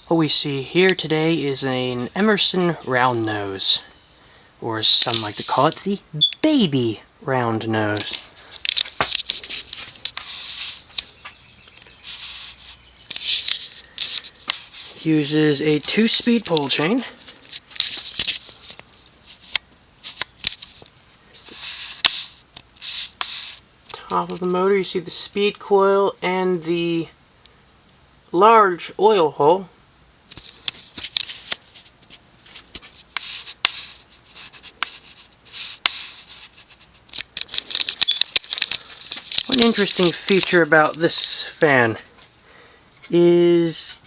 What we see here today is an Emerson Roundnose, or as some like to call it, the baby Roundnose. Uses a 2-speed pull chain. Top of the motor, you see the speed coil and the large oil hole. One interesting feature about this fan is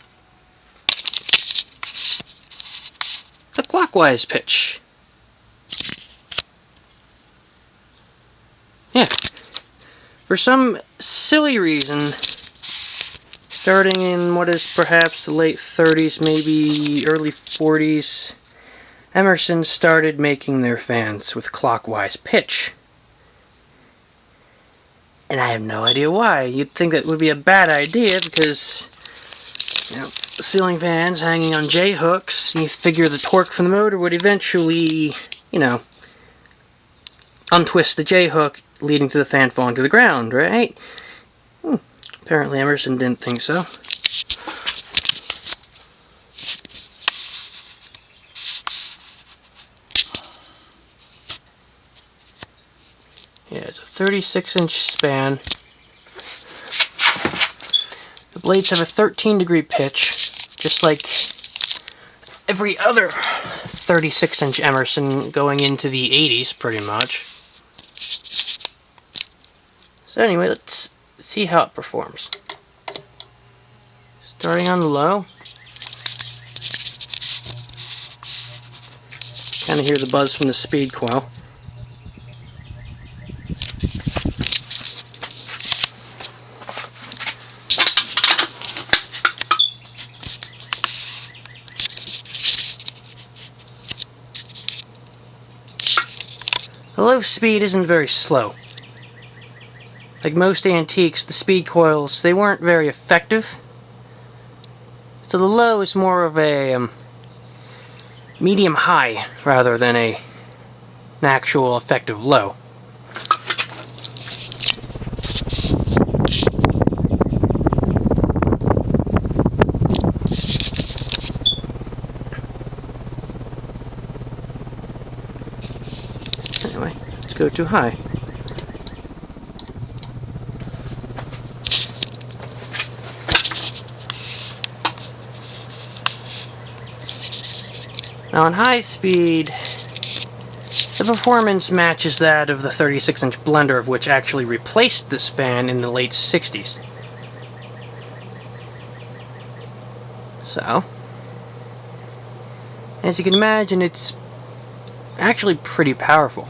the clockwise pitch. Yeah. For some silly reason, starting in what is perhaps the late 30s, maybe early 40s, Emerson started making their fans with clockwise pitch. And I have no idea why. You'd think that would be a bad idea because, ceiling fans hanging on J-hooks, you figure the torque from the motor would eventually, untwist the J-hook, leading to the fan falling to the ground, right? Apparently Emerson didn't think so. Yeah, it's a 36-inch span. The blades have a 13-degree pitch, just like every other 36-inch Emerson going into the 80s, pretty much. So anyway, let's see how it performs. Starting on low. Kind of hear the buzz from the speed coil. The low speed isn't very slow. Like most antiques, the speed coils, they weren't very effective. So the low is more of a medium-high rather than an actual effective low. Anyway, let's go to high. Now on high speed, the performance matches that of the 36-inch blender, of which actually replaced this fan in the late 60s. So, as you can imagine, it's actually pretty powerful.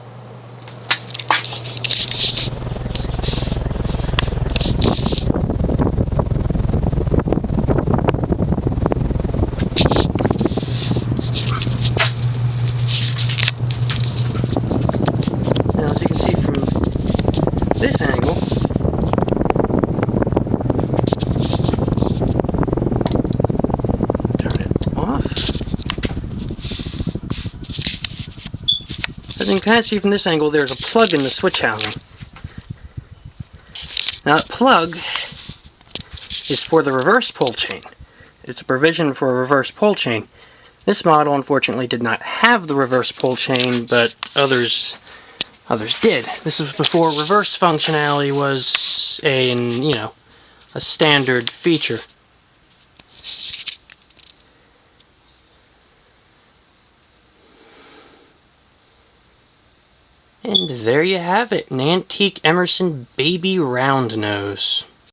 This angle, turn it off. As you can see from this angle, there's a plug in the switch housing. Now that plug is for the reverse pull chain. It's a provision for a reverse pull chain. This model unfortunately did not have the reverse pull chain, but others did. This was before reverse functionality was a standard feature. And there you have it, an antique Emerson baby Roundnose.